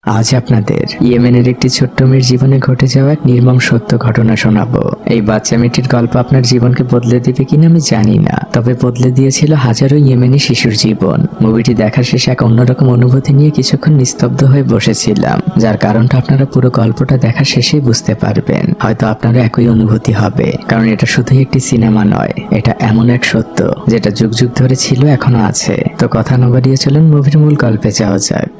আজ আপনাদের ইয়েমেনের একটি ছোট্ট মেয়ের জীবনে ঘটে যাওয়া এক নির্মম সত্য ঘটনা শোনাবো। এই বাচ্চা মেয়েটির গল্প আপনার জীবনকে বদলে দেবে কিনা আমি জানি না, তবে বদলে দিয়েছিল হাজারো ইয়েমেনি শিশুর জীবন। মুভিটি দেখার শেষে এক অন্যরকম অনুভূতি নিয়ে কিছুক্ষণ নিস্তব্ধ হয়ে বসেছিলাম, যার কারণটা আপনারা পুরো গল্পটা দেখার শেষেই বুঝতে পারবেন। হয়তো আপনারও একই অনুভূতি হবে, কারণ এটা শুধুই একটি সিনেমা নয়, এটা এমন এক সত্য যেটা যুগ যুগ ধরে ছিল, এখনো আছে। তো কথা না বাড়িয়ে চলুন মুভির মূল গল্পে যাওয়া যাক।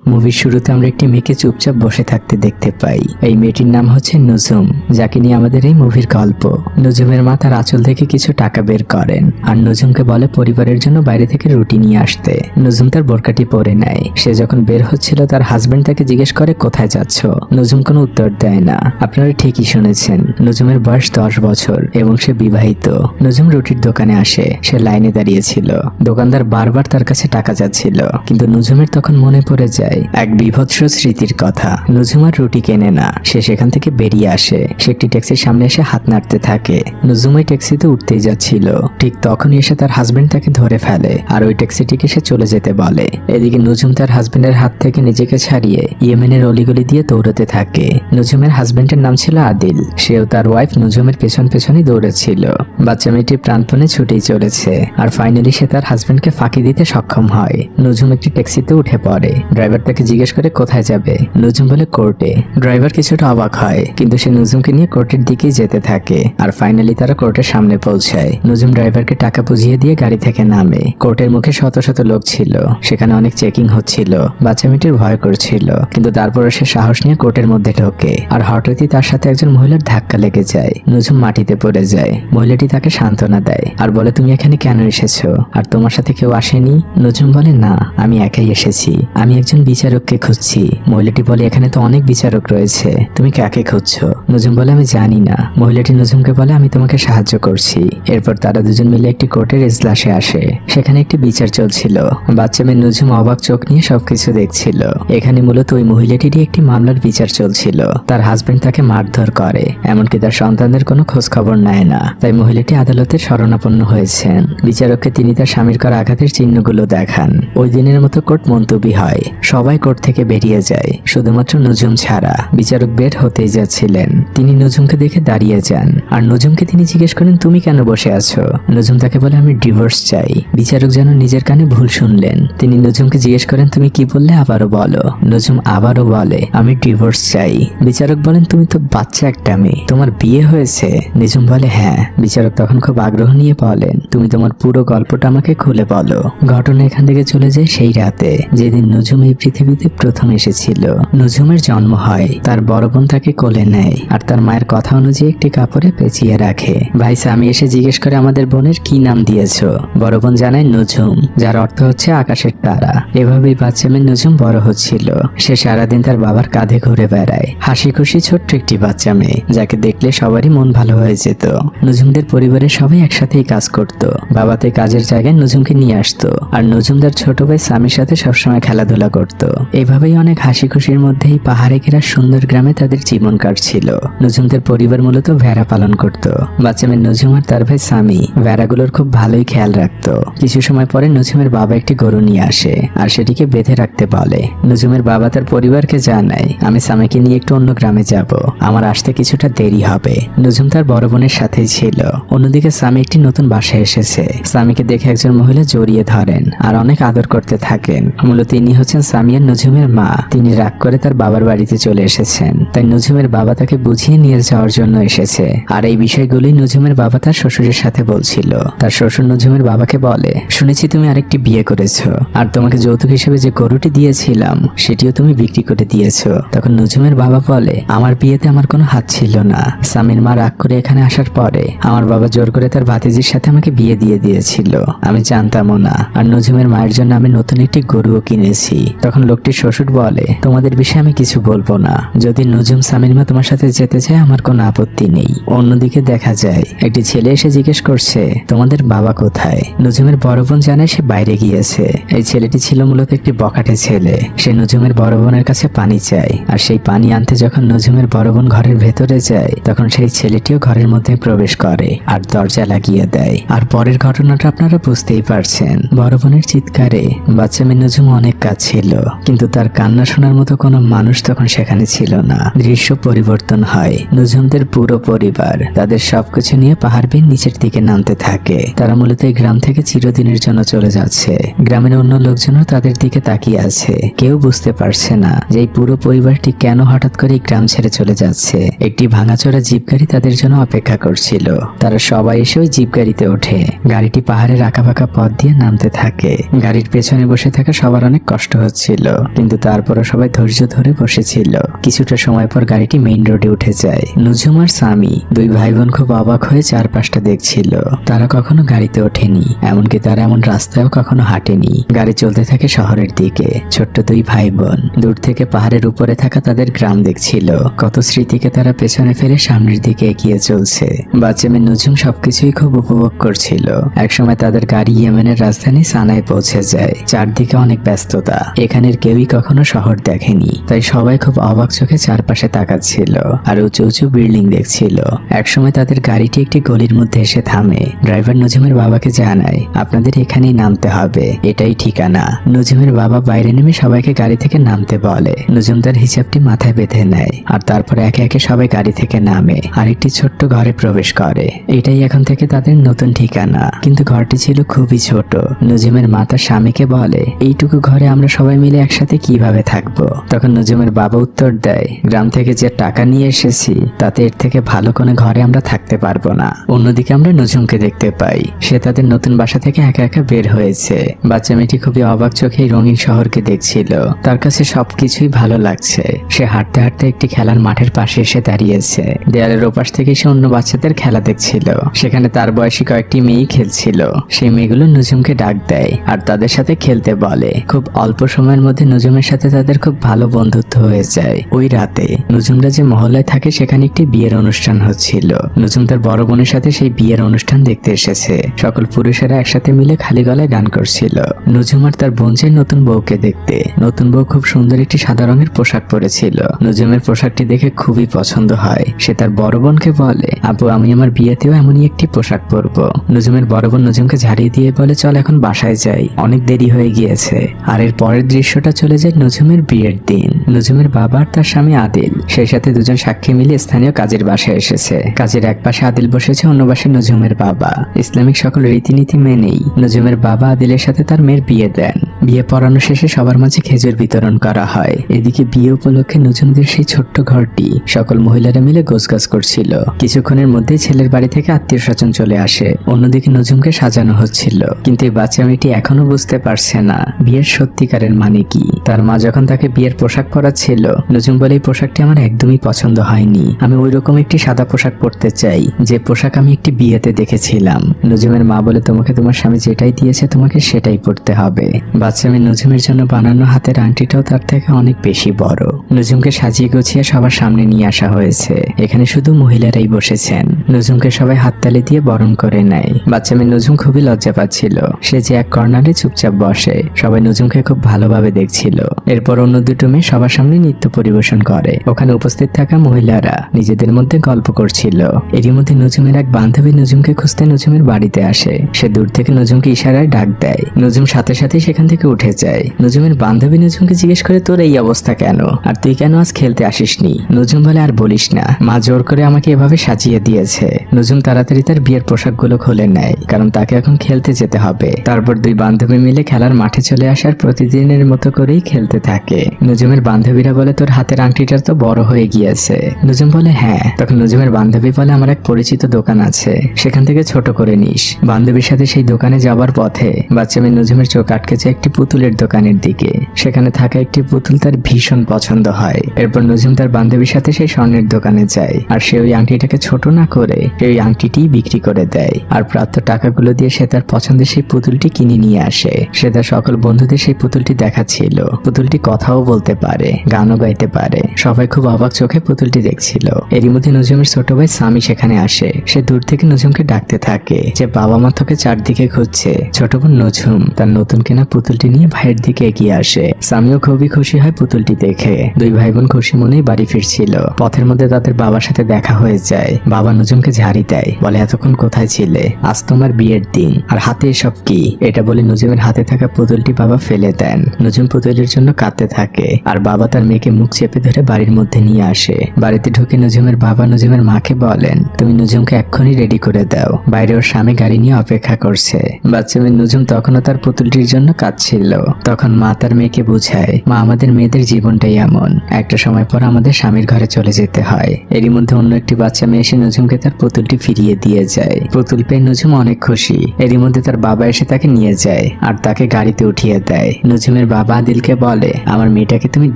মুভির শুরুতে আমরা একটি মেয়েকে চুপচাপ বসে থাকতে দেখতে পাই। এই মেয়েটির নাম হচ্ছে নুজুম, যাকে নিয়ে আমাদের এই মুভির গল্প। নুজুমের মা তার আঁচল থেকে কিছু টাকা বের করেন আর নুজুমকে বলে পরিবারের জন্য বাইরে থেকে রুটি নিয়ে আসতে। নুজুম তার বোরকাটি পরে নেয়। সে যখন বের হচ্ছিল তার হাজবেন্ড তাকে জিজ্ঞেস করে কোথায় যাচ্ছ। নুজুম কোনো উত্তর দেয় না। আপনারা ঠিকই শুনেছেন, নুজুমের বয়স 10 বছর এবং সে বিবাহিত। নুজুম রুটির দোকানে আসে। সে লাইনে দাঁড়িয়েছিল। দোকানদার বারবার তার কাছে টাকা চাচ্ছিল, কিন্তু নুজুমের তখন মনে পড়ে যায় এক বিভৎস স্মৃতির কথা। নুজুম আর রুটি কেনে না। সে সেখান থেকে বেরিয়ে আসে। সে একটি ট্যাক্সির সামনে এসে হাত নাড়তে থাকে। নুজুম ওই ট্যাক্সিতে উঠতেই যাচ্ছিল, ঠিক তখনই এসে তার হাজবেন্ড তাকে ধরে ফেলে আর ওই ট্যাক্সিটিকে সে চলে যেতে বলে। এদিকে নুজুম তার হাজবেন্ডের হাত থেকে নিজেকে ছাড়িয়ে ইয়েমেনের অলিগলি দিয়ে দৌড়াতে থাকে। নুজুমের হাজবেন্ডের নাম ছিল আদিল। সেও তার ওয়াইফ নুজুমের পেছন পেছনই দৌড়াচ্ছিল। বাচ্চা মেয়েটি প্রাণপণে ছুটেই চলেছে আর ফাইনালি সে তার হাজবেন্ডকে ফাঁকি দিতে সক্ষম হয়। নুজুম একটি ট্যাক্সিতে উঠে পড়ে। ড্রাইভার তাকে জিজ্ঞেস করে কোথায় যাবে। নুজুম বলে কোর্টে। ড্রাইভার কিছুটা অবাক হয়, কিন্তু সে নুজুমকে নিয়ে কোর্টের দিকেই যেতে থাকে আর ফাইনালি তারা কোর্টের সামনে পৌঁছায়। নুজুম ড্রাইভারকে টাকা বুঝিয়ে দিয়ে গাড়ি থেকে নামে। কোর্টের মুখে শত শত লোক ছিল। সেখানে অনেক চেকিং হচ্ছিল। বাচ্চা মেয়েটির ভয় করছিল, কিন্তু তারপরে সে সাহস নিয়ে কোর্টের মধ্যে ঢোকে আর হঠাৎই তার সাথে একজন মহিলার ধাক্কা লেগে যায়। নুজুম মাটিতে পড়ে যায়। মহিলাটি তাকে সান্ত্বনা দেয় আর বলে তুমি এখানে কেন এসেছো আর তোমার সাথে কেউ আসেনি। নুজুম বলে না, আমি একাই এসেছি। আমি একজন বিচারককে খুঁজছি। মহিলাটি বলে এখানে তো অনেক বিচারক রয়েছে, তুমি কাকে খুঁজছো। নুজুম বলে আমি জানি না। মহিলাটি নুজুমকে বলে আমি তোমাকে সাহায্য করছি। এরপর তারা দুজন মিলে একটি কোর্টের এজলাসে আসে। সেখানে একটি বিচার চলছিল। বাচ্চা মেয়ে নুজুম অবাক চোখ নিয়ে সবকিছু দেখছিল। এখানে মূলত ওই মহিলাটিরই একটি মামলার বিচার চলছিল। তার হাজবেন্ড তাকে মারধর করে, এমনকি তার সন্তানদের কোনো খোঁজ খবর নেয় না। তাই মহিলাটি আদালতের শরণাপন্ন হয়েছেন। বিচারককে তিনি তার স্বামীর করা আঘাতের চিহ্নগুলো দেখান। ওই দিনের মতো কোর্ট মুলতবি হয়। সবাই কোর্ট থেকে বেরিয়ে যায়, শুধুমাত্র নুজুম ছাড়া। বিচারক বের হতেই যাচ্ছিলেন। তিনি নুজুমকে দেখে দাঁড়িয়ে যান আর নুজুমকে তিনি জিজ্ঞেস করেন তুমি কেন বসে আছো। নুজুম তাকে বলে আমি ডিভোর্স চাই। বিচারক যেন নিজের কানে ভুল শুনলেন। তিনি নুজুমকে জিজ্ঞেস করেন তুমি কি বললে, আবারও বলো। নুজুম আবারও বলে আমি ডিভোর্স চাই। বিচারক বলেন তুমি তো বাচ্চা একটা মেয়ে, তোমার বিয়ে হয়েছে। নুজুম বলে হ্যাঁ। বিচারক তখন খুব আগ্রহ নিয়ে বলেন তুমি তোমার পুরো গল্পটা আমাকে খুলে বলো। ঘটনা এখান থেকে চলে যায় সেই রাতে যেদিন নুজুম এই পৃথিবীতে প্রথম এসেছিল। নুজুমের জন্ম হয়। তার বড় বোন তাকে কোলে নেয় আর তার মায়ের কথা অনুযায়ী একটি কাপড়ে পেঁচিয়ে রাখে। ভাই স্বামী এসে জিজ্ঞেস করে আমাদের বোনের কি নাম দিয়েছো। বড় বোন জানায় নুজুম, যার অর্থ হচ্ছে আকাশের তারা। এভাবেই বাচ্চা মেয়ে নুজুম বড় হচ্ছিল। সে সারাদিন তার বাবার কাঁধে ঘুরে বেড়ায়, হাসি খুশি ছোট্ট একটি বাচ্চা মেয়ে, যাকে দেখলে সবারই মন ভালো হয়ে যেত। নুজুমদের পরিবারের সবাই একসাথেই কাজ করত। বাবাতে কাজের জায়গায় নুজুমকে নিয়ে আসতো আর নুজুমদার ছোট ভাই স্বামীর সাথে সবসময় খেলাধুলা করত। এভাবেই অনেক হাসি খুশির মধ্যেই পাহাড়ে ঘেরা সুন্দর গ্রামে তাদের জীবন কাটছিল। নুজুমদের পরিবার মূলত ভেড়া পালন করত। বাচ্চা মেয়ে নুজুম আর তার ভাই স্বামী ভেড়াগুলোর খুব ভালোই খেয়াল রাখতো। কিছু সময় পরে নুজুমের বাবা একটি গরু নিয়ে আসে আর সেটিকে বেঁধে রাখতে বলে। নুজুমের বাবা তার পরিবারকে জানায় আমি স্বামীকে নিয়ে একটু অন্য গ্রামে যাব, আমার আসতে কিছুটা দেরি হবে। নুজুম তার বড় বোনের সাথেই ছিল। অন্যদিকে স্বামী একটি নতুন বাসায় এসেছে। স্বামীকে দেখে একজন মহিলা জড়িয়ে ধরেন আর অনেক আদর করতে থাকেন। মূলত ইনি হচ্ছেন স্বামী আর নুজুমের মা। তিনি রাগ করে তার বাবার বাড়িতে চলে এসেছেন। তাই নুজুমের বাবা তাকে বুঝিয়ে নিয়ে যাওয়ার জন্য এসেছে। আর এই বিষয়গুলি নুজুমের বাবা তার শ্বশুরের সাথে বলছিল। তার শ্বশুর নুজুমের বাবাকে বলে শুনেছি তুমি আরেকটি বিয়ে করেছো আর তোমাকে যৌতুক হিসেবে যে গরুটি দিয়েছিলাম সেটিও তুমি বিক্রি করে দিয়েছো। তখন নুজুমের বাবা বলে আমার বিয়েতে আমার কোনো হাত ছিল না। স্বামীর মা রাগ করে এখানে আসার পরে আমার বাবা জোর করে তার ভাতিজির সাথে আমাকে বিয়ে দিয়ে দিয়েছিল, আমি জানতামও না। আর নুজুমের মায়ের জন্য আমি নতুন একটি গরুও কিনেছি। তখন লোকটির শ্বশুর বলে তোমাদের বিষয়ে আমি কিছু বলবো না। যদি নুজুম স্বামীর মা তোমার সাথে যেতে চায় আমার কোনো আপত্তি নেই। অন্যদিকে দেখা যায় একটি ছেলে এসে জিজ্ঞেস করছে তোমাদের বাবা কোথায়। নুজুমের বড় বোন জানায় সে বাইরে গিয়েছে। এই ছেলেটি ছিল মূলত একটি বখাটে ছেলে। সে নুজুমের বড় বোনের কাছে পানি চায় আর সেই পানি আনতে যখন নুজুমের বড় বোন ঘরের ভেতরে যায় তখন সেই ছেলেটিও ঘরের মধ্যে প্রবেশ করে আর দরজা লাগিয়ে দেয়। আর পরের ঘটনাটা আপনারা বুঝতেই পারছেন। বড় বোনের চিৎকারে বাচ্চা মেয়ে নুজুম অনেক কাঁদছিল। কিন্তু তার কান্না শোনার মতো কোনো মানুষ তখন সেখানে ছিল না। দৃশ্য পরিবর্তন হয়। নুজুমদের পুরো পরিবার তাদের সবকিছু নিয়ে পাহাড় বেয়ে নিচের দিকে নামতে থাকে। তারা মূলত এই গ্রাম থেকে চিরদিনের জন্য চলে যাচ্ছে। গ্রামের অন্য লোকজনও তাদের দিকে তাকিয়ে আছে। কেউ বুঝতে পারছে না যে এই পুরো পরিবারটি কেন হঠাৎ করে এই গ্রাম ছেড়ে চলে যাচ্ছে। একটি ভাঙাচোরা জিপ গাড়ি তাদের জন্য অপেক্ষা করছিল। তারা সবাই এসে ওই জিপ গাড়িতে ওঠে। গাড়িটি পাহাড়ের আঁকাবাঁকা পথ দিয়ে নামতে থাকে। গাড়ির পেছনে বসে থাকা সবার অনেক কষ্ট হচ্ছিল, কিন্তু তারপরও সবাই ধৈর্য ধরে বসেছিল। কিছুটা সময় পর গাড়িটি মেইন রোডে উঠে যায়। নুজুম আর সামি দুই ভাই বোন খুব অবাক হয়ে চারপাশটা দেখছিল। তারা কখনো গাড়িতে ওঠেনি, এমনকি তারা এমন রাস্তায়ও কখনো হাঁটেনি। গাড়ি চলতে থাকে শহরের দিকে। ছোট্ট দুই ভাই বোন দূর থেকে পাহাড়ের উপরে থাকা তাদের গ্রাম দেখছিল। কত স্মৃতিকে তারা পেছনে ফেলে সামনের দিকে এগিয়ে চলছে। বাচ্চা মেয়ে নুজুম সবকিছুই খুব উপভোগ করছিল। একসময় তাদের গাড়ি ইয়েমেনের রাজধানী সানায় পৌঁছে যায়। চারদিকে অনেক ব্যস্ততা। এখানের কেউই কখনো শহর দেখেনি, তাই সবাই খুব অবাক চোখে চারপাশে তাকাচ্ছিল আর উঁচু উঁচু বিল্ডিং দেখছিল। একসময় তাদের গাড়িটি একটি গলির মধ্যে এসে থামে। ড্রাইভার নুজুমের বাবাকে জানায়, আপনাদের এখানেই নামতে হবে, এটাই ঠিকানা। নুজুমের বাবা বাইরে নেমে সবাইকে গাড়ি থেকে নামতে বলে। নুজুম তার হিসাবটি মাথায় বেঁধে নেয় আর তারপর একে একে সবাই গাড়ি থেকে নামে আর একটি ছোট্ট ঘরে প্রবেশ করে। এটাই এখন থেকে তাদের নতুন ঠিকানা। কিন্তু ঘরটি ছিল খুবই ছোট। নুজুমের মা তার স্বামীকে বলে, এইটুকু ঘরে আমরা সবাই মিলে একসাথে কিভাবে থাকবো? তখন নুজুমের বাবা উত্তর দেয়, গ্রাম থেকে যে টাকা নিয়ে এসেছি তাতে এর থেকে ভালো কোনো ঘরে আমরা থাকতে পারবো না। অন্যদিকে আমরা নুজুমকে দেখতে পাই। সে তাদের নতুন বাসা থেকে একা একা বের হয়েছে। বাচ্চা মেয়েটি খুবই অবাক চোখে এই রঙিন শহরকে দেখছিল। তার কাছে সবকিছুই ভালো লাগছে। সে হাঁটতে হাঁটতে একটি খেলার মাঠের পাশে এসে দাঁড়িয়েছে। দেয়ালের ওপাশ থেকে সে অন্য বাচ্চাদের খেলা দেখছিল। সেখানে তার বয়সী কয়েকটি মেয়েই খেলছিল। সেই মেয়েগুলো নুজুমকে ডাক দেয় আর তাদের সাথে খেলতে বলে। খুব অল্প সময়ের মধ্যে নুজুমের সাথে তাদের খুব ভালো বন্ধুত্ব হয়ে যায়। ওই রাতে নুজুমরা যে মহল্লায় থাকে সেখানে একটি বিয়ের অনুষ্ঠান হচ্ছিল। নুজুম তার বড় বোনের সাথে সেই বিয়ের অনুষ্ঠান দেখতে এসেছে। সকল পুরুষেরা একসাথে মিলে খালি গলায় গান করছিল। নুজুম আর তার বোন যায় নতুন বউকে দেখতে। নতুন বউ খুব সুন্দর একটি সাদা রঙের পোশাক পরেছিল। নুজুমের পোশাকটি দেখে খুবই পছন্দ হয়। সে তার বড় বোনকে বলে, আপু আমি আমার বিয়েতেও এমনই একটি পোশাক পরবো। নুজুমের বড় বোন নুজুমকে ঝাড়িয়ে দিয়ে বলে, চল এখন বাসায় যাই, অনেক দেরি হয়ে গিয়েছে। আর এর পরের দৃশ্যটা চলে যায় নুজুমের বিয়ের দিন। নুজুমের বাবা আর তার স্বামী আদিল সেই সাথে দুজন সাক্ষী মিলে স্থানীয় কাজের বাসায় এসেছে। কাজের এক পাশে আদিল বসেছে, অন্য পাশে নুজুমের বাবা। ইসলামিক সকল রীতিনীতি মেনেই নুজুমের বাবা আদিলের সাথে তার মেয়ের বিয়ে দেন। বিয়ে পড়ানো শেষে সবার মাঝে খেজুর বিতরণ করা হয়। এদিকে বিয়ে উপলক্ষে নুজুমদের সেই ছোট্ট ঘরটি সকল মহিলারা মিলে গোছগাছ করছিল। কিছুক্ষণের মধ্যেই ছেলের বাড়ি থেকে আত্মীয় স্বজন চলে আসে। অন্যদিকে নুজুমকে সাজানো হচ্ছিল, কিন্তু এই বাচ্চা মেয়েটি এখনো বুঝতে পারছে না বিয়ের সত্যিকারের মানে কি। তার মা যখন তাকে বিয়ের পোশাক পরাচ্ছিল, নুজুম বলে, এই পোশাকটি আমার একদমই পছন্দ হয়নি। আমি ওই রকম একটি সাদা পোশাক পরতে চাই যে পোশাক আমি একটি বিয়েতে দেখেছিলাম। নুজুমের মা বলে, তোমাকে তোমার স্বামী যেটাই দিয়েছে তোমাকে সেটাই পরতে হবে। বাচ্চা মেয়ে নুজুমের জন্য বানানো হাতের আংটিটাও তার থেকে অনেক বেশি বড়। নুজুমকে সাজিয়ে গুছিয়ে সবার সামনে নিয়ে আসা হয়েছে। এখানে শুধু মহিলারাই বসেছেন। নুজুমকে সবাই হাততালি দিয়ে বরণ করে নেয়। বাচ্চা মেয়ে নুজুম খুবই লজ্জা পাচ্ছিল। সে যে এক কর্নারে চুপচাপ বসে। সবাই নুজুমকে খুব ভালোভাবে দেখছিল। এরপর অন্য দুটো মেয়ে সবার সামনে নৃত্য পরিবেশন করে। ওখানে উপস্থিত থাকা মহিলারা নিজেদের মধ্যে গল্প করছিল। এরই মধ্যে নুজুমের এক বান্ধবী নুজুমকে খুঁজতে নুজুমের বাড়িতে আসে। সে দূর থেকে নুজুমকে ইশারায় ডাক দেয়। নুজুম সাথে সাথেই সেখান থেকে উঠে যায়। নুজুমের বান্ধবী নুজুমকে জিজ্ঞেস করে, তোর এই অবস্থা কেন, আর তুই কেন আজ খেলতে আসিসনি? নুজুম বলে, আর বলিস না, মা জোর করে আমাকে এভাবে সাজিয়ে দিয়েছে। নুজুম তাড়াতাড়ি তার বিয়ের পোশাকগুলো খুলে নেয়, কারণ তাকে এখন খেলতে যেতে হবে। তারপর দুই বান্ধবী মিলে খেলার মাঠে চলে আসার প্রতিদিনের মতো করেই খেলতে থাকে। নুজুমের বান্ধবীরা বলে, তোর হাতের আংটিটা তো বড় হয়ে গিয়েছে। নুজুম বলে, হ্যাঁ। তখন নুজুমের বান্ধবী বলে, আমার এক পরিচিত দোকান আছে, সেখান থেকে ছোট করে নিস। বান্ধবীর সাথে সেই দোকানে যাবার পথে বাচ্চা মেয়ে নুজুমের চোখ আটকেছে একটি পুতুলের দোকানের দিকে। সেখানে থাকা একটি পুতুল তার ভীষণ পছন্দ হয়। এরপর নুজুম তার বান্ধবীর সাথে সেই স্বর্ণের দোকানে যায়, আর সে ওই আংটিটাকে ছোট না করে ওই আংটিটি বিক্রি করে দেয়। আর প্রাপ্ত টাকাগুলো দিয়ে সে তার পছন্দের সেই পুতুলটি কিনে নিয়ে আসে। সে তার সকল বন্ধুদের সেই পুতুলটি দেখাচ্ছিল। পুতুলটি কথাও বলতে পারে, গানও গাইতে পারে। সবাই খুব অবাক চোখে পুতুলটি দেখছিল। এরই মধ্যে নুজুমের ছোট ভাই সামি সেখানে আসে। সে দূর থেকে নুজুমকে ডাকতে থাকে যে বাবা মা তোকে চারদিকে খুঁজছে। ছোট বোন নুজুম তার নতুন কেনা পুতুলটি নিয়ে ভাইয়ের দিকে এগিয়ে আসে। সামিও খুবই খুশি হয় পুতুলটি দেখে। দুই ভাই বোন খুশি মনেই বাড়ি ফিরছিল। পথের মধ্যে তাদের বাবার সাথে দেখা হয়ে যায়। বাবা নুজুমকে ঝাড়ি দেয়, বলে, এতক্ষণ কোথায় ছিলে? আজ তোমার বিয়ের দিন, আর হাতে এসব কি? এটা বলে নুজুমের হাতে থাকা পুতুলটি বাবা ফেলে দেন। নুজুম নজুম পুতুলের জন্য কাঁদতে থাকে আর বাবা তার মেয়েকে মুখ চেপে ধরে বাড়ির মধ্যে নিয়ে আসে। বাড়িতে ঢুকে নজুমের বাবা নজুমের মাকে বলেন, তুমি নজুমকে এক্ষুনি রেডি করে দাও, বাইরে ওর স্বামী গাড়ি নিয়ে অপেক্ষা করছে। বাচ্চা মেয়ে নজুম তখনও তার পুতুলটির জন্য কাঁদছিল। তখন মা তার মেয়েকে বুঝায়, মা আমাদের মেয়েদের জীবনটাই এমন, একটা সময় পর আমাদের স্বামীর ঘরে চলে যেতে হয়। এরই মধ্যে অন্য একটি বাচ্চা মেয়ে এসে নজুমকে তার পুতুলটি ফিরিয়ে দিয়ে যায়। পুতুল পেয়ে নজুম অনেক খুশি। এরই মধ্যে তার বাবা এসে তাকে নিয়ে যায় আর তাকে গাড়িতে উঠিয়ে দেয়। নজুমের বাবা আদিলকে বলে, আমার মেয়েটাকে তুমি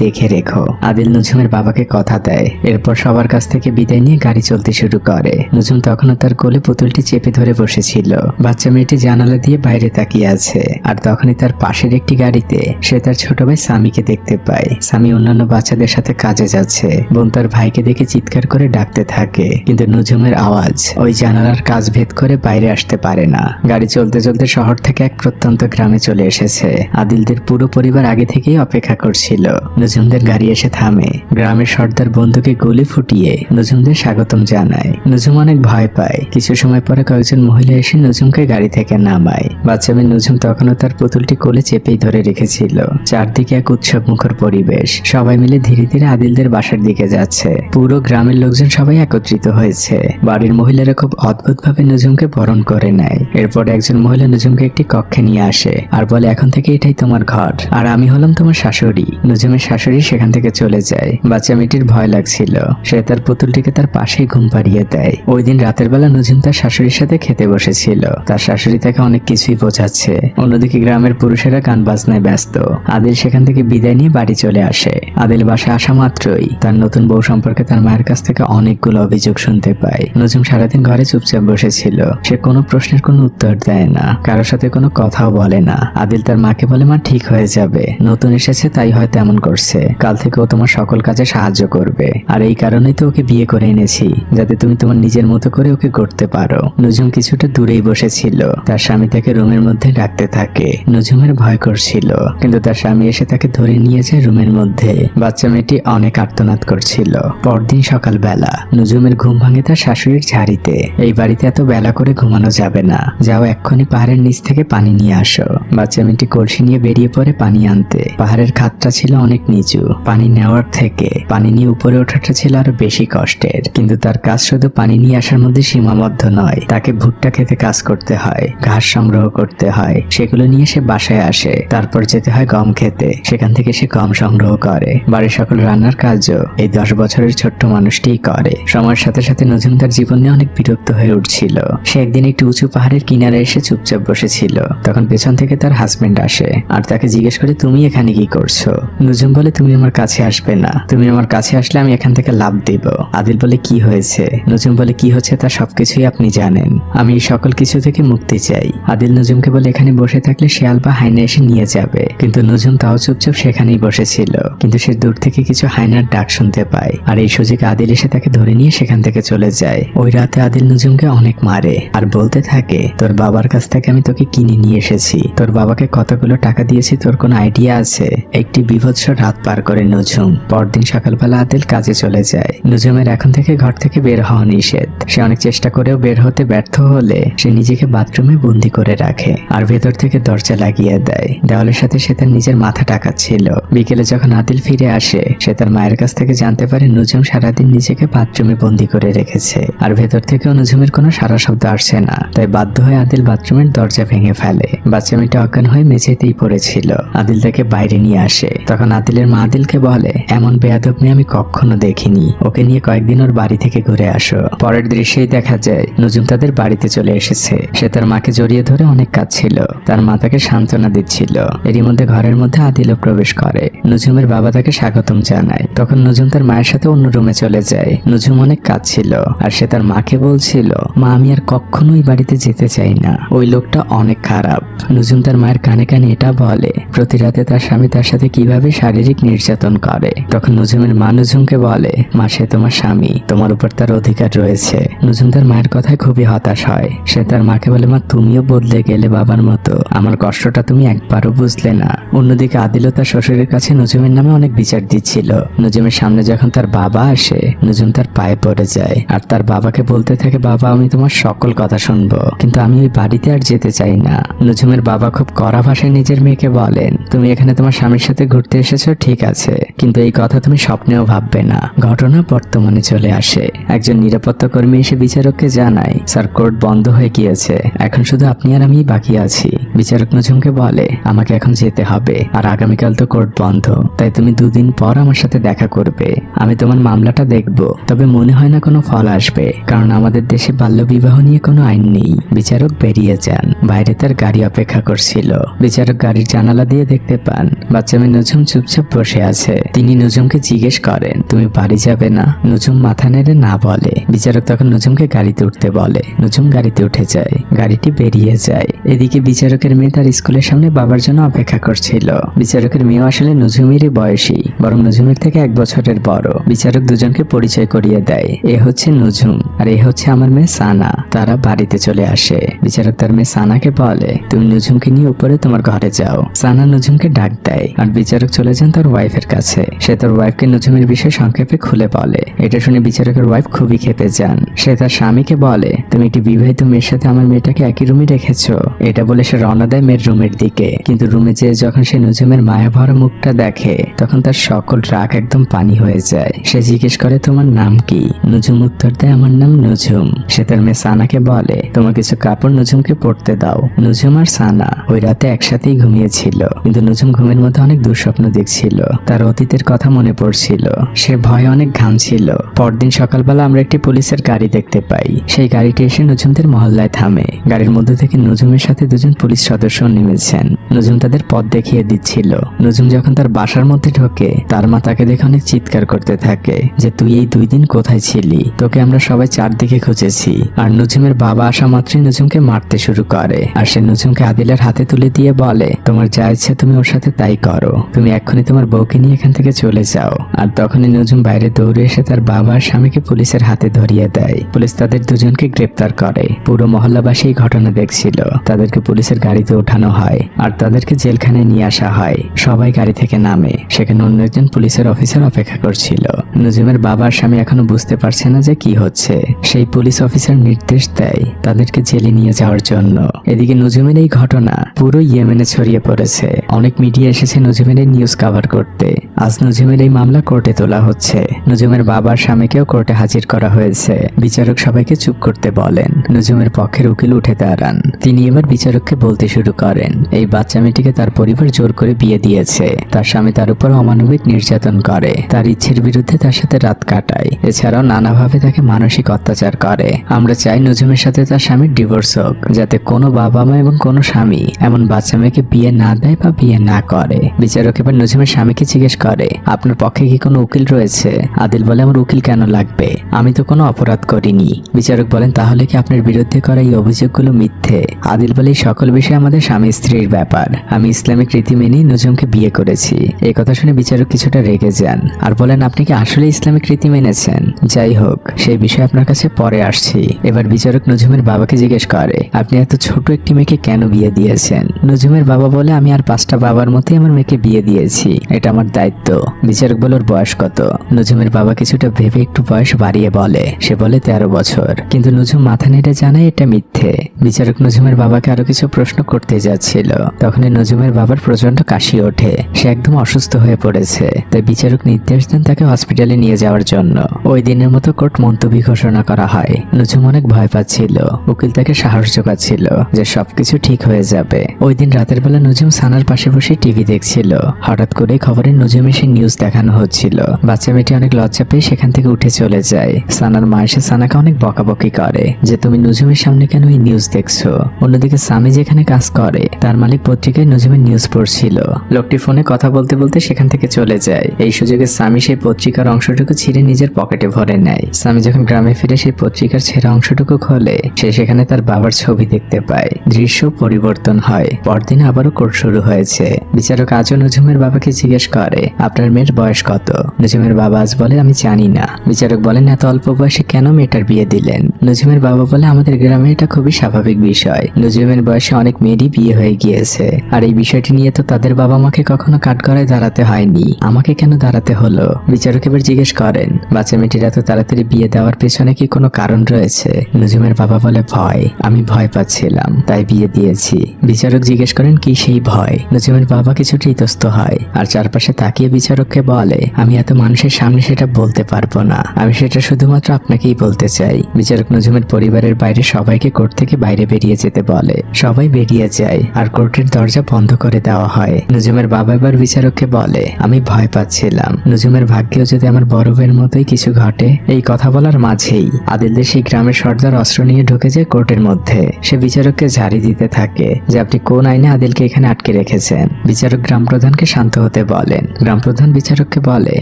দেখে রেখো। আদিল নজুমের বাবাকে কথা দেয়। এরপর সবার কাছ থেকে বিদায় নিয়ে গাড়ি চলতে শুরু করে। নজুম তখনও তার কোলে পুতুলটি চেপে ধরে বসেছিল। বাচ্চা মেয়েটি জানালা দিয়ে বাইরে তাকিয়ে আছে। আর তখনই তার পাশের একটি গাড়িতে সে তার ছোট ভাই সামিকে দেখতে পায়। সামি অন্যান্য বাচ্চাদের সাথে কাজে যাচ্ছে। বোন তার ভাইকে দেখে চিৎকার করে ডাকতে থাকে, কিন্তু নজুমের আওয়াজ ওই জানালার কাজ ভেদ করে বাইরে আসতে পারে না। গাড়ি চলতে চলতে শহর থেকে এক প্রত্যন্ত গ্রামে চলে এসেছে। আদিলদের পুরো পরিবার আগে থেকেই অপেক্ষা করছিল। নজুমদের গাড়ি এসে থামে। গ্রামের সর্দার বন্ধুকে গুলি ফুটিয়ে নজুমদের স্বাগতম জানায়। নজুম অনেক ভয় পায়। কিছু সময় পরে কয়েকজন মহিলা এসে নজুমকে গাড়ি থেকে নামায়। বাচ্চা মেয়ে নজুম তখনও তার পুতুলটি কোলে চেপেই ধরে রেখেছিল। চারদিকে এক উৎসব মুখর পরিবেশ। সবাই মিলে ধীরে ধীরে আদিলদের বাসার দিকে যাচ্ছে। পুরো গ্রামের লোকজন সবাই একত্রিত হয়েছে। বাড়ির মহিলারা খুব অদ্ভুত ভাবে নজুমকে বরণ করে নেয়। এরপর একজন মহিলা নজুমকে একটি কক্ষে নিয়ে আসে আর বলে, এখন থেকে এটাই তোমার ঘর, আর আমি হলাম তোমার শাশুড়ি। নজুমের শাশুড়ি সেখান থেকে চলে যায়। বাচ্চা মেয়েটির ভয় লাগছিল। সে তার পুতুলটিকে তার পাশেই ঘুম পাড়িয়ে দেয়। ওই দিন রাতের বেলা নজুম তার শাশুড়ির সাথে খেতে বসেছিল। তার শাশুড়ি তাকে অনেক কিছুই বোঝাচ্ছে। অন্যদিকে গ্রামের পুরুষেরা গান বাজনায় ব্যস্ত। আদিল সেখান থেকে বিদায় নিয়ে বাড়ি চলে আসে। আদিল বাসায় আসা মাত্রই তার নতুন বউ সম্পর্কে তার মায়ের কাছ থেকে অনেকগুলো অভিযোগ শুনতে পায়। নজুম সারাদিন ঘরে চুপচাপ বসেছিল। সে কোনো প্রশ্নের কোনো উত্তর দেয় না, কারোর সাথে কোনো কথাও বলে না। আদিল তার মাকে বলে, মা ঠিক হয়ে যাবে, নতুন এসেছে তাই হয়তো এমন করছে, কাল থেকে ও তোমার সকল কাজে সাহায্য করবে, আর এই কারণেই তো ওকে বিয়ে করে এনেছি, যাতে তুমি তোমার নিজের মতো করে ওকে গড়তে পারো। নজুম কিছুটা দূরেই বসেছিল। তার স্বামী তাকে রুমের মধ্যে ডাকতে থাকে। নজুমের ভয় করছিল, কিন্তু তার স্বামী এসে তাকে ধরে নিয়ে যায় রুমের মধ্যে। বাচ্চা মেয়েটি অনেক আর্তনাদ করছিল। পরদিন সকালবেলা নজুমের ঘুম ভাঙে তার শাশুড়ির ঝাড়িতে। এই বাড়িতে এত বেলা করে ঘুমানো যাবে না, যাও এক্ষুনি পাহাড়ের নিচ থেকে পানি নিয়ে আসো। বাচ্চা মেয়েটি কলসি নিয়ে বেরিয়ে পড়ে পানি আনতে। পাহাড়ের খাতটা ছিল অনেক নিচু। পানি নেওয়ার থেকে পানি নিয়ে উপরে ওঠাটা ছিল আরো বেশি কষ্টের। কিন্তু তার কাজ শুধু পানি নিয়ে আসার মধ্যে সীমাবদ্ধ নয়, তাকে ভুট্টা খেতে কাজ করতে হয়, ঘাস সংগ্রহ করতে হয়, সেগুলো নিয়ে সে বাসায় আসে। তারপর যেতে হয় গম খেতে, সেখান থেকে সে গম সংগ্রহ করে। বাড়ির সকল রান্নার কাজও এই 10 বছরের ছোট্ট মানুষটিই করে। সময়ের সাথে সাথে নজুম তার জীবন নিয়ে অনেক বিরক্ত হয়ে উঠছিল। সে একদিন একটি উঁচু পাহাড়ের কিনারে এসে চুপচাপ বসেছিল। তখন পেছন থেকে তার হাজবেন্ড আসে আর তাকে জিজ্ঞেস করে, তুমি এখানে কি করছো? নজুম বলে, তুমি আমার কাছে আসবে না, তুমি আমার কাছে আসলে আমি এখান থেকে লাফ দিব। আদিল বলে, কি হয়েছে? নজুম বলে, কি হচ্ছে তা সবকিছুই আপনি জানেন, আমি এই সকল কিছু থেকে মুক্তি চাই। আদিল নজুমকে বলে, এখানে বসে থাকলে শিয়াল বা হায়না এসে নিয়ে যাবে। কিন্তু নজুম তাও চুপচাপ সেখানেই বসেছিল। কিন্তু সে দূর থেকে কিছু হায়নার ডাক শুনতে পায়, আর এই সুযোগে আদিল এসে তাকে ধরে নিয়ে সেখান থেকে চলে যায়। ওই রাতে আদিল নজুমকে অনেক মারে আর বলতে থাকে, তোর বাবার কাছ থেকে আমি তোকে কিনে নিয়ে এসেছি, তোর বাবাকে কতগুলো টাকা দিয়েছি তোর কোনো আইডিয়া আছে? একটি বিভৎস রাত পার করে নজুম। পরদিন সকালবেলা আদিল কাজে চলে যায়। নজুমের এখন থেকে ঘর থেকে বের হওয়া নিষেধ। সে অনেক চেষ্টা করেও বের হতে ব্যর্থ হলে সে নিজেকে বাথরুমে বন্দি করে রাখে আর ভেতর থেকে দরজা লাগিয়ে দেয়। দেওয়ালের সাথে সে তার নিজের মাথা টাকাচ্ছিল। বিকেলে যখন আদিল ফিরে আসে, সে তার মায়ের কাছ থেকে জানতে পারে নজুম সারাদিন নিজেকে বাথরুমে বন্দি করে রেখেছে আর ভেতর থেকেও নজুমের কোনো সারা শব্দ আসছে না। তাই বাধ্য হয়ে আদিল বাথরুমের দরজা ভেঙে ফেলে। বাচ্চা মেয়েটা অজ্ঞান হয়ে মেঝেতেই পড়েছিল। আদিল তাকে বাইরে নিয়ে আসে। তখন আদিলের মা আদিলকে বলে, এমন বেয়াদব মেয়ে আমি কখনো দেখিনি, ওকে নিয়ে কয়েকদিন ওর বাড়ি থেকে ঘুরে আসো। পরের দৃশ্যেই দেখা যায় নজুম তাদের বাড়িতে চলে এসেছে। সে তার মাকে জড়িয়ে ধরে অনেক কাঁদছিল। তার মা তাকে সান্ত্বনা দিচ্ছিল। এরই মধ্যে ঘরের মধ্যে আদিলও প্রবেশ করে। নজুমের বাবা তাকে স্বাগতম জানায়। তখন নজুম তার মায়ের সাথে অন্য রুমে চলে যায়। নজুম অনেক কাঁদছিল আর সে তার মাকে বলছিল, মা আমি আর কখনোই বাড়িতে যেতে চাই না, ওই লোকটা অনেক খারাপ। নজুম তার মায়ের কানে কানে এটা বলে প্রতি রাতে তার স্বামী তার সাথে কিভাবে শারীরিক নির্যাতন করে। তখন নজুমের মা নজুমকে বলে, মা সে তোমার স্বামী, তোমার উপর তার অধিকার রয়েছে। নজুম তার মায়ের কথায় খুবই হতাশ হয়। সে তার মাকে বলে, মা তুমিও বদলে গেলে বাবার মতো, আমার কষ্টটা তুমি একবারও বুঝলে না। অন্যদিকে আদিলও তার শ্বশুরের কাছে নজুমের নামে অনেক বিচার দিচ্ছিল। নজুমের সামনে যখন তার বাবা আসে, নজুম তার পায়ে পড়ে যায় আর তার বাবাকে বলতে থাকে, বাবা আমি তোমার সকল কথা শুনবো, কিন্তু আমি ওই বাড়িতে আর যেতে চাই না। নজুমের বাবা খুব কড়া ভাষায় নিজের মেয়েকে বলেন, তুমি এখানে তোমার স্বামীর সাথে ঘুরতে এসেছো ঠিক আছে, কিন্তু এই কথা তুমি স্বপ্নেও ভাববে না। ঘটনা বর্তমানে চলে আসে। একজন নিরাপত্তা কর্মী এসে বিচারককে জানায়, স্যার কোর্ট বন্ধ হয়ে গিয়েছে, এখন শুধু আপনি আর আমি বাকি আছি। বিচারক নজুমকে বলে, আমাকে এখন যেতে হবে, আর আগামীকাল তো কোর্ট বন্ধ, তাই তুমি 2 দিন পর আমার সাথে দেখা করবে। আমি তোমার মামলাটা দেখব, তবে মনে হয় না কোনো ফল আসবে, কারণ আমাদের দেশে বাল্য বিবাহ নিয়ে কোনো আইন নেই। বিচারক বেরিয়ে যান। বাইরে তার গাড়ি অপেক্ষা করছিল। বিচারক গাড়ির জানালা দিয়ে দেখতে পান বাচ্চা মেয়ে নজুম চুপচাপ বসে আছে। তিনি নজুমকে জিজ্ঞেস করেন, তুমি বাড়ি যাবে না? নজুম মাথা নেড়ে না বলে। বিচারক তখন নজুমকে গাড়িতে উঠতে বলে। নজুম গাড়িতে উঠে যায়। গাড়িটি বেরিয়ে যায়। এদিকে বিচারকের মেয়ে তার স্কুলের সামনে বাবার জন্য অপেক্ষা করছিল। বিচারকের মেয়ে আসলে নজুমেরই বয়সী, বরং নজুমের থেকে 1 বছরের বড়। বিচারক দুজনকে পরিচয় করিয়ে দেয়, এ হচ্ছে নজুম আর এ হচ্ছে আমার মেয়ে সানা। তারা বাড়িতে চলে আসে। বিচারক তার মেয়ে সানাকে বলে, তুমি নজুমকে নিয়ে উপরে তোমার ঘরে যাও। সানা নজুমকে ডাক দেয় আর বিচারক চলে যান তার ওয়াইফের কাছে। সে তার ওয়াইফকে নজুমের বিষয়ে সংক্ষেপে খুলে বলে। এটা শুনে বিচারকের ওয়াইফ খুবই ক্ষেপে যান। সে তার স্বামীকে বলে, তুমি একটি বিবাহিত মেয়ের সাথে আমার মেয়েটাকে একই রুমে রেখেছো। এটা বলে সে রওনা দেয় মেয়ের রুমের দিকে। কিন্তু রুমে যেয়ে যখন সে নজুমের মায়া ভরা মুখটা দেখে, তখন তার সকল রাগ একদম পানি হয়ে যায়। সে জিজ্ঞেস করে, তোমার নাম কি? নজুম উত্তর দেয়, আমার নাম নজুম। সে তার মেয়ে সানাকে বলে, তোমার কিছু কাপড় নজুমকে পরতে দাও। নজুম আর সানা ওই রাতে একসাথেই ঘুমিয়েছিল, কিন্তু নজুম ঘুমের মধ্যে অনেক দুঃস্বপ্ন দেখছিল। তার অতীতের কথা মনে পড়ছিল। সে ভয়ে অনেক ঘামছিল। পরদিন সকালবেলা আমরা একটি পুলিশের গাড়ি দেখতে পাই। সেই গাড়িটি এসে নজুমদের মহল্লায় থামে। গাড়ির মধ্যে থেকে নজুমের সাথে 2জন পুলিশ সদস্য নেমেছেন। নজুম তাদের পথ দেখিয়ে দিচ্ছিল। নজুম যখন তার বাসার মধ্যে ঢোকে, তার মা তাকে দেখে অনেক চিৎকার করতে থাকে যে, তুই এই 2 দিন কোথায় ছিলি? তোকে আমরা সবাই চারদিকে খুঁজেছি। আর নজুমের বাবা আসা মাত্রই নজুমকে মারতে শুরু করে। আর সে নজুমকে আদিলের হাতে তুলে দিয়ে বলে, তোমার যা ইচ্ছে তুমি ওর সাথে তাই করো, তুমি এক্ষুনি তোমার বউকে নিয়ে এখান থেকে চলে যাও। আর তখনই নজুম বাইরে দৌড়ে এসে তার বাবা আর স্বামীকে পুলিশের হাতে ধরিয়ে দেয়। পুলিশ তাদের দুজনকে গ্রেপ্তার করে। পুরো মহল্লাবাসী এই ঘটনা দেখছিল। তাদেরকে পুলিশের গাড়িতে ওঠানো হয় আর তাদেরকে জেলখানায় নিয়ে আসা হয়। সবাই গাড়ি থেকে নামে। সেখানে অন্য একজন পুলিশের অফিসার অপেক্ষা করছিল। নজুমের বাবা আর স্বামী এখনো বুঝতে পারছে না যে কি হচ্ছে। সেই পুলিশ অফিসার নির্দেশ দেয় তাদেরকে জেলে নিয়ে যাওয়ার জন্য। এদিকে নজুমের এই ঘটনা পুরো ইয়েমেনে ছড়িয়ে পড়েছে। অনেক মিডিয়া এসেছে নজুমের এই নিউজ কভার করতে। আজ নজুমের এই মামলা কোর্টে তোলা হচ্ছে। নজুমের বাবার স্বামীকেও কোর্টে হাজির করা হয়েছে। বিচারক সবাইকে চুপ করতে বলেন। নজুমের পক্ষের উকিল উঠে দাঁড়ান। তিনি এবার বিচারককে বলতে শুরু করেন, এই বাচ্চা মেয়েটিকে তার পরিবার জোর করে বিয়ে দিয়েছে। তার স্বামী তার উপর অমানবিক নির্যাতন করে, তার ইচ্ছের বিরুদ্ধে তার সাথে রাত কাটায়, এছাড়াও নানাভাবে তাকে মানসিক অত্যাচার করে। আমরা চাই নজুমের সাথে তার স্বামীর ডিভোর্স হোক, যাতে কোনো বাবা মা এবং কোনো স্বামী এমন বাচ্চা মেয়েকে বিয়ে না দেয় বা বিয়ে না করে। বিচারক এবার নজুমের স্বামীকে জিজ্ঞেস করে, আপনার পক্ষে কি কোনো উকিল রয়েছে? আদিল বলে, আমার উকিল কেন লাগবে? আমি তো কোনো অপরাধ করিনি। বিচারক বলেন, তাহলে কি আপনার বিরুদ্ধে করা এই অভিযোগগুলো মিথ্যে? আদিল বলে, এই সকল বিষয় আমাদের স্বামী স্ত্রীর ব্যাপার। আমি ইসলামিক রীতি মেনেই নজুমকে বিয়ে করেছি। এই কথা শুনে বিচারক কিছুটা রেগে যান আর বলেন, আপনি কি আসলে ইসলামিক রীতি মেনেছেন? যাই হোক, সেই বিষয়ে আপনার কাছে পরে আসছি। এবার বিচারক নজুমের বাবাকে জিজ্ঞেস করে, আপনি এত ছোট একটি মেয়েকে কেন বিয়ে দিয়েছেন? নজুমের বাবা বলে, আমি আর 5টা বাবার মতোই আমার মেয়েকে বিয়ে দিয়েছি, এটা আমার দায়িত্ব। বিচারক বলে, ওর বয়স কত? নজুমের বাবা কিছুটা ভেবে একটু বয়স বাড়িয়ে বলে, সে বলে 13 বছর। কিন্তু নজুম মাথা নেড়ে জানায় এটা মিথ্যে। বিচারক নজুমের বাবাকে আরো কিছু প্রশ্ন করতে যাচ্ছিল, তখনই নজুমের বাবার প্রচন্ড কাশি ওঠে। সে একদম অসুস্থ হয়ে পড়েছে। তাই বিচারক নির্দেশ দেন তাকে হসপিটালে নিয়ে যাওয়ার জন্য। ওই দিনের মতো কোর্ট মুলতবি ঘোষণা করা হয়। নজুম অনেক ভয় পাচ্ছিল। উকিল তাকে সাহস যোগাচ্ছিল যে সবকিছু ঠিক হয়ে যাবে। ওই দিন রাতের বেলা নজুম সানার পাশে বসে টিভি দেখছিল। হঠাৎ করে খবরে নজুমের সেই নিউজ দেখানো হচ্ছিল। বাচ্চা মেয়েটি অনেক লজ্জা পেয়ে সেখান থেকে উঠে চলে যায়। সানার মা এসে সানাকে অনেক বকাবকি করে যে, তুমি নজুমের সামনে কেন এই নিউজ দেখছো? অন্যদিকে স্বামী যেখানে কাজ করে তার মালিক পত্রিকায় নজুমের নিউজ পড়ছিল। লোকটি ফোনে কথা বলতে বলতে সেখান থেকে চলে যায়। এই সুযোগে স্বামী সেই পত্রিকার অংশটুকু ছিঁড়ে নিজের পকেটে ভরে নেয়। স্বামী যখন গ্রামে ফিরে সেই পত্রিকার ছেঁড়া অংশটুকু খোলে, সে সেখানে তার বাবার ছবি দেখতে পায়। দৃশ্য পরিবর্তন হয়। পরদিন আবারও কোর্ট শুরু হয়েছে। বিচারক আজও নজুমের বাবাকে জিজ্ঞেস করে, আপনার মেয়ের বয়স কত? নজুমের বাবা আজ বলে, আমি জানি না। বিচারক বলেন, এত অল্প বয়সে কেন মেয়েটার বিয়ে দিলেন? নজুমের বাবা বলে, আমাদের গ্রামে এটা খুবই স্বাভাবিক বিষয়। নজুমের বয়সে অনেক মেয়েরই বিয়ে হয়ে গিয়েছে, আর এই বিষয়টি নিয়ে তো তাদের বাবা মাকে কখনো কাঠগড়ায় দাঁড়াতে হয়নি, আমাকে কেন দাঁড়াতে হলো? বিচারক এবার এবার জিজ্ঞেস করেন, বাচ্চা মেয়েটির এত তাড়াতাড়ি বিয়ে দেওয়ার পেছনে কি কোনো কারণ রয়েছে? নজুমের বাবা বলে, ভয়। আমি ভয় পাচ্ছিলাম, তাই বিয়ে দিয়েছি। বিচারক জিজ্ঞেস করেন, কি সেই ভয়? নজুমের বাবা কিছুটা ইতস্ত হয় আর চারপাশে তাকিয়ে বিচারককে বলে, আমি এত মানুষের সামনে সেটা বলতে পারবো না, আমি সেটা শুধুমাত্র আপনাকেই বলতে চাই। বিচারক নজুমের পরিবারের বাইরে সবাইকে কোর্ট থেকে বাইরে বেরিয়ে যেতে বলে। সবাই বেরিয়ে যায় আর কোর্টের দরজা বন্ধ করে দেওয়া হয়। নজুমের বাবা এবার বিচারককে বলে, আমি ভয় পাচ্ছিলাম, নজুমের ভাগ্যেও যদি আমার বড় ভাইয়ের মতোই কিছু ঘটে। এই কথা বলার মাঝেই আদিলদের সেই গ্রামের সর্দার অস্ত্র নিয়ে ঢুকে যায় কোর্টের মধ্যে। সে বিচারককে ঝাড়ি দিতে থাকে যে আপনি কোন আইনে আদিলকে এখানে আটকে রেখেছেন। বিচারক গ্রাম প্রধানকে শান্ত হতে বলেন। গ্রাম প্রধান বিচারককে বলে,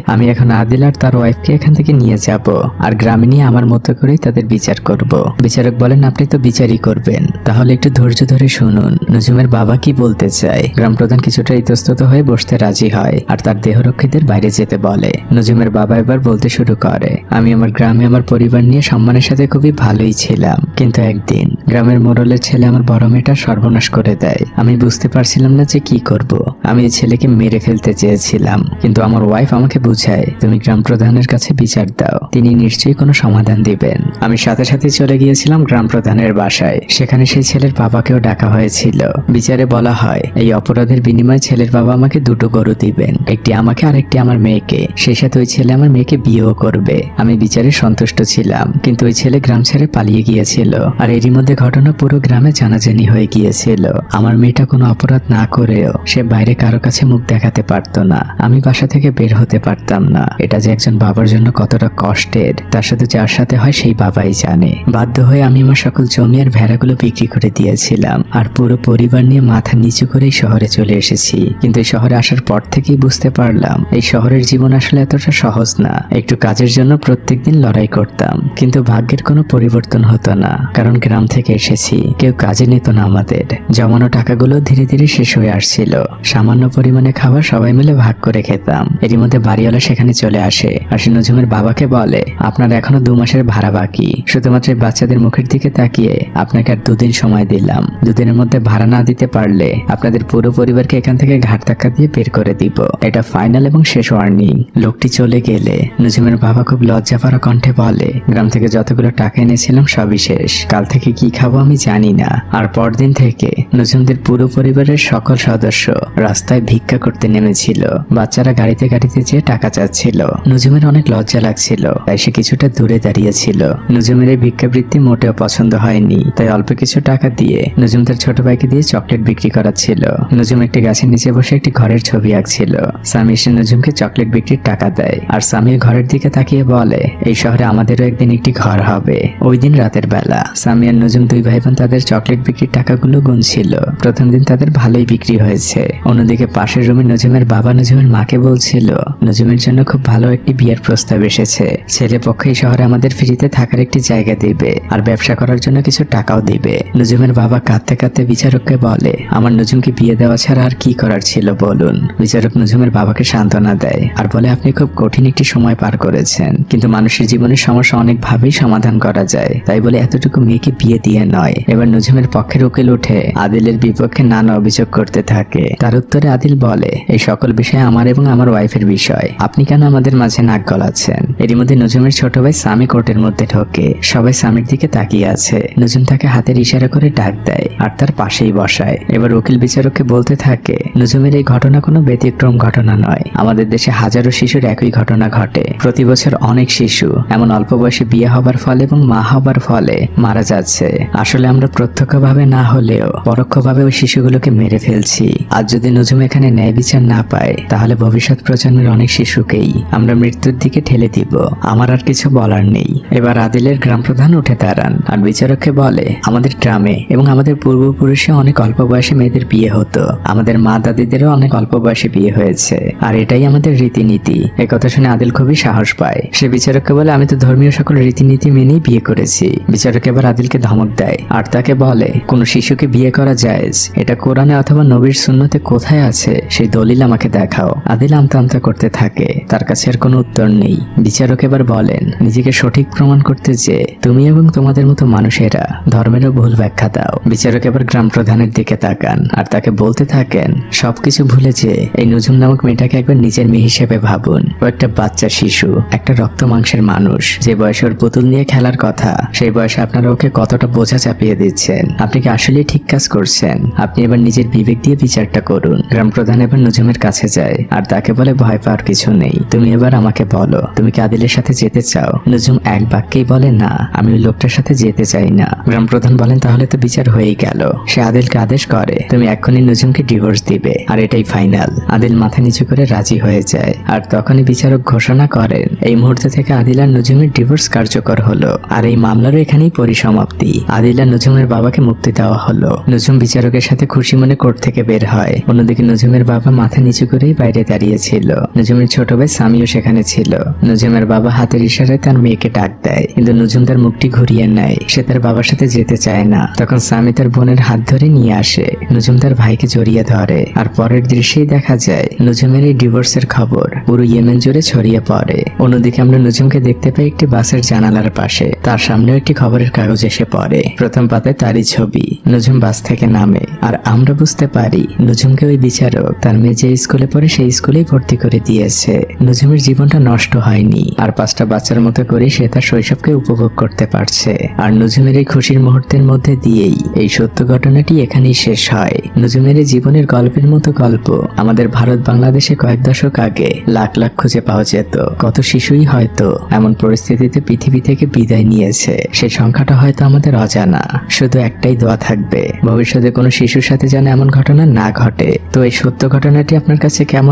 আমি এখন আদিল আর তার ওয়াইফকে এখান থেকে নিয়ে যাব আর গ্রামে নিয়ে আমার মতো করেই তাদের বিচার করব। বিচারক বলেন, আপনি তো বিচারই করবেন, তাহলে একটু ধৈর্য ধরে শুনুন নজুমের বাবা কি বলতে চায়। গ্রাম প্রধান কিছুটা ইতস্তত হয়ে বসতে রাজি হয় আর তার দেহরক্ষীদের বাইরে যেতে বলে। নজুমের বাবা এবার বলতে শুরু করে, আমি আমার গ্রামে আমার পরিবার নিয়ে সম্মানের সাথে খুবই ভালোই ছিলাম, কিন্তু একদিন গ্রামের মোড়লের ছেলে আমার বড় মেয়েটার সর্বনাশ করে দেয়। আমি বুঝতে পারছিলাম না যে কি করব। আমি এই ছেলেকে মেরে ফেলতে চেয়েছিলাম, কিন্তু আমার ওয়াইফ আমাকে বুঝায়, তুমি গ্রাম প্রধানের কাছে বিচার দাও, তিনি নিশ্চয়ই কোনো সমাধান দিবেন। আমি সাথে সাথে চলে গিয়েছিলাম গ্রাম প্রধানের বাসায়। সেখানে সেই ছেলের বাবাকেও ডাকা হয়েছিল। বিচারে বলা হয়, এই অপরাধের বিনিময়ে ছেলের বাবা আমাকে দুটো গরু দিবেন, একটি আমাকে আর একটি আমার মেয়েকে। সেই সাথে ওই ছেলে আমার মেয়েকে বিয়েও করবে। আমি বিচারে সন্তুষ্ট ছিলাম, কিন্তু ওই ছেলে গ্রাম ছেড়ে পালিয়ে গিয়েছিল আর এরই মধ্যে ঘটনা পুরো গ্রামে জানাজানি হয়ে গিয়েছিল। আমার মেয়েটা কোনো অপরাধ না করেও সে বাইরে কারো কাছে মুখ দেখাতে পারতো না। আমি বাসা থেকে বের হতে পারতাম না। এটা যে একজন বাবার জন্য কতটা কষ্টের তা শুধু যার সাথে হয় সেই বাবাই জানে। বাধ্য হয়ে আমি আমার সকল জমি আর ভেড়াগুলো বিক্রি করে দিয়েছিলাম আর পুরো পরিবার নিয়ে মাথা নিচু করে শহরে চলে এসেছি। কিন্তু এই শহরে আসার পর থেকেই বুঝতে পারলাম এই শহরের জীবন আসলে এতটা সহজ না। একটু কাজের জন্য প্রত্যেকদিন লড়াই করতাম, কিন্তু ভাগ্যের কোনো পরিবর্তন হতো না, কারণ গ্রাম থেকে এসেছি, কেউ কাজে নিত না। আমাদের জমানো টাকাগুলো ধীরে ধীরে শেষ হয়ে আসছিল। সামান্য পরিমাণে খাবার সবাই মিলে ভাগ করে খেতাম। এরই মধ্যে বাড়িওয়ালা সেখানে চলে আসে আর সে নজুমের বাবাকে বলে, আপনার এখনো 2 মাসের ভাড়া বাকি। শুধুমাত্র বাচ্চাদের মুখের দিকে তাকিয়ে আপনাকে আর 2 দিন সময় দিলাম। 2 দিনের মধ্যে ভাড়া না দিতে পারলে আপনাদের পুরো পরিবারকে এখান থেকে ঘাট ধাক্কা দিয়ে বের করে দিব। এটা ফাইনাল এবং শেষ ওয়ার্নিং। লোকটি চলে গেলে নজুমের বাবা খুব লজ্জা ভরা কণ্ঠে বলে, গ্রাম থেকে যতগুলো টাকা এনেছিলাম সবই শেষ। কাল থেকে কি খাবো আমি জানি না। আর পরদিন থেকে নজুমদের পুরো পরিবারের সকল সদস্য রাস্তায় ভিক্ষা করতে নেমেছিল। বাচ্চারা গাড়িতে গাড়িতে যেয়ে টাকা চাচ্ছিল। নজুমের অনেক লজ্জা লাগছিল, তাই সে কিছুটা দূরে দাঁড়িয়েছিল। নজুমের এই ভিক্ষাবৃত্তি মোটেও পছন্দ হয়নি, তাই অল্প কিছু টাকা দিয়ে নজুম তার ছোট ভাইকে দিয়ে চকলেট বিক্রি করাচ্ছিল। নজুম একটি গাছের নিচে বসে একটি ঘরের ছবি আঁকছিল। সামি এসে নজুমকে চকলেট বিক্রির টাকা দেয় আর সামির ঘরের দিকে তাকিয়ে বলে, এই শহরে আমাদেরও একদিন একটি ঘর হবে। ওই দিন রাতের বেলা সামি আর নজুম 2 ভাই বোন তাদের চকলেট বিক্রির টাকাগুলো গুনছিল। প্রথম দিন তাদের ভালোই বিক্রি হয়েছে। অন্যদিকে পাশের রুমে নজুমের বাবা নজুমের মাকে বলছিল, নজুমের জন্য খুব ভালো একটি বিয়ের প্রস্তাব এসেছে। ছেলে পক্ষে এই শহরে আমাদের ফ্রিতে থাকার একটি জায়গা দিবে আর ব্যবসা করার জন্য কিছু টাকাও দিবে। নজুমের বাবা কাঁদতে কাঁদতে বিচারককে বলে, আমার নজুমকে বিয়ে দেওয়া ছাড়া আর কি করার ছিল বলুন। বিচারক নজুমের বাবাকে সান্ত্বনা দেয় আর বলে, আপনি খুব কঠিন একটি সময় পার করেছেন, কিন্তু মানুষের জীবনের সমস্যা অনেকভাবেই সমাধান করা যায়, তাই বলে এতটুকু মেয়েকে বিয়ে দিয়ে নয়। এবার নজুমের পক্ষের উকিল উঠে আদিলের বিপক্ষে নানা অভিযোগ করতে থাকে। তার উত্তরে আদিল বলে, এই সকল বিষয় আমার এবং আমার ওয়াইফের বিষয়, আপনি কেন আমাদের মাঝে নাক গলাচ্ছেন? এরই মধ্যে নজুমের ছোট ভাই সামি কোর্টের মধ্যে ঢোকে। সবাই সামির দিকে তাকিয়ে আছে। নজুম তাকে হাতের ইশারা করে ডাক দেয় আর তার পাশেই বসায়। এবার উকিল বিচারককে বলতে থাকে, নজুমের এই ঘটনা কোনো ব্যতিক্রম ঘটনা নয়। আমাদের দেশে হাজারো শিশুর একই ঘটনা ঘটে। প্রতি বছর অনেক শিশু এমন অল্প বয়সে বিয়ে হবার ফলে এবং মা হবার ফলে মারা যাচ্ছে। আসলে আমরা প্রত্যক্ষভাবে না হলেও পরোক্ষভাবে ওই শিশুগুলোকে মেরে ফেলছি। আজ যদি নজুম এখানে ন্যায় বিচার না পায়, তাহলে ভবিষ্যৎ প্রজন্মের অনেক শিশুকেই আমরা মৃত্যুর দিকে ঠেলে দিব। আমার আর কিছু বলার নেই। এবার আদিলের গ্রাম প্রধান উঠে দাঁড়ান আর বিচারককে বলে, আমাদের গ্রামে এবং আমাদের পূর্বপুরুষে অনেক অল্প বয়সে মেয়েদের বিয়ে হতো। আমাদের মা দাদিদেরও অনেক অল্প বয়সে বিয়ে হয়েছে, আর এটাই আমাদের রীতিনীতি। একথা শুনে আদিল খুবই সাহস পায়। সে বিচারককে বলে, আমি তো ধর্মীয় সকল রীতিনীতি মেনেই বিয়ে করেছি। বিচারক এবার আদিলকে ধমক দেয় আর তাকে বলে, কোন শিশুকে বিয়ে করা জায়েজ, এটা কোরআনে অথবা নবীর সুন্নতে কোথায় আছে সেই দলিল আমাকে দেখাও। আদিল আমতা আমতা করতে থাকে, তার কাছে আর কোনো উত্তর নেই। বিচারক এবার বলেন, নিজেকে সঠিক প্রমাণ করতে যে তুমি এবং তোমাদের মতো মানুষেরা ধর্মেরও ভুল ব্যাখ্যা দাও। বিচারক এবার গ্রাম প্রধানের দিকে তাকান আর তাকে বলতে থাকেন, সবকিছু ভুলে যে এই নজুম নামক মেয়েটাকে একবার নিজের মেয়ে হিসেবে ভাবুন। ও একটা একটা বাচ্চা শিশু, একটা রক্ত মাংসের মানুষ, যে বয়সে ওর পুতুল নিয়ে খেলার কথা, সেই বয়সে আপনারা ওকে কতটা বোঝা চাপিয়ে দিচ্ছেন। আপনি কি আসলে ঠিক কাজ করছেন? আপনি এবার নিজের বিবেক দিয়ে বিচারটা করুন। গ্রাম প্রধান এবার নজুমের কাছে যায় আর তাকে বলে, ভয় পাওয়ার কিছু নেই, তুমি এবার আমাকে বলো, তুমি কি আদিলের সাথে যেতে চাও? নজুম এক বাক্যেই বলে, না, আমি ওই লোকটার সাথে যেতে চাই না। গ্রাম প্রধান বলেন, তাহলে তো বিচার হয়েই গেল। সে আদিলকে আদেশ করে, তুমি এক্ষুনি নজুমকে ডিভোর্স দিবে, আর এটাই ফাইনাল। আদিল মাথা নিচু করে রাজি হয়ে যায়। আর তখনই বিচারক ঘোষণা করেন, এই মুহূর্তে থেকে আদিল আর নজুমের ডিভোর্স কার্যকর হলো। আর এই মামলারও এখানেই পরিসমাপ্তি। আদিল আর নজুমের বাবাকে মুক্তি দেওয়া হলো। নজুম বিচারকের সাথে খুশি মনে কোর্ট থেকে বের হয়। অন্যদিকে নজুমের বাবা মাথা নিচু করেই বাইরে দাঁড়িয়েছিল। নজুমের ছোট ভাই সামিও সেখানে ছিল। নজুমের বাবা হাতের ইশারায় তার মেয়েকে ডাক দেয়, কিন্তু নজুম তার মুখটি ঘুরিয়ে নেয়। সে তার বাবার সাথে যেতে চায় না। তখন সামি তার বোনের হাত ধরে নিয়ে আসে। নজুম তার ভাইকে জড়িয়ে ধরে। আর পরের দৃশ্যেই দেখা যায় নজুমের এই ডিভোর্সের খবর পুরো ইয়েমেন জুড়ে ছড়িয়ে পড়ে। অন্যদিকে আমরা নজুমকে দেখতে পাই একটি বাসের জানালার পাশে। তার সামনেও একটি খবরের কাগজ এসে পড়ে। প্রথম পাতায় তারই ছবি। নজুম বাস থেকে নামে। আর আমরা বুঝতে পারি নজুমকে ওই বিচারক তার মেয়ে যে স্কুলে পড়ে সেই স্কুলেই ভর্তি করে দিয়েছে। নজুমের জীবনটা নষ্ট হয়নি, আর 5টা বাচ্চার মতো করে সে তার শৈশবকে উপভোগ করতে পারছে। আর নজুমের এই খুশির মুহূর্তের মধ্যে দিয়েই এই সত্য ঘটনাটি এখানেই শেষ হয়। নজুমের এই জীবনের গল্পের মতো গল্প আমাদের ভারত বাংলাদেশে কয়েক দশক আগে লাখ লাখ খুঁজে পাওয়া যেত। কত শিশুই হয়তো এমন পরিস্থিতিতে পৃথিবী থেকে বিদায় নিয়েছে, সেই সংখ্যাটা হয়তো আমাদের অজানা। শুধু একটাই দোয়া থাকবে, ভবিষ্যতে কোনো শিশুর সাথে যেন এমন ঘটনা না ঘটে। তো এই সত্য ঘটনাটি আপনার কাছে কেমন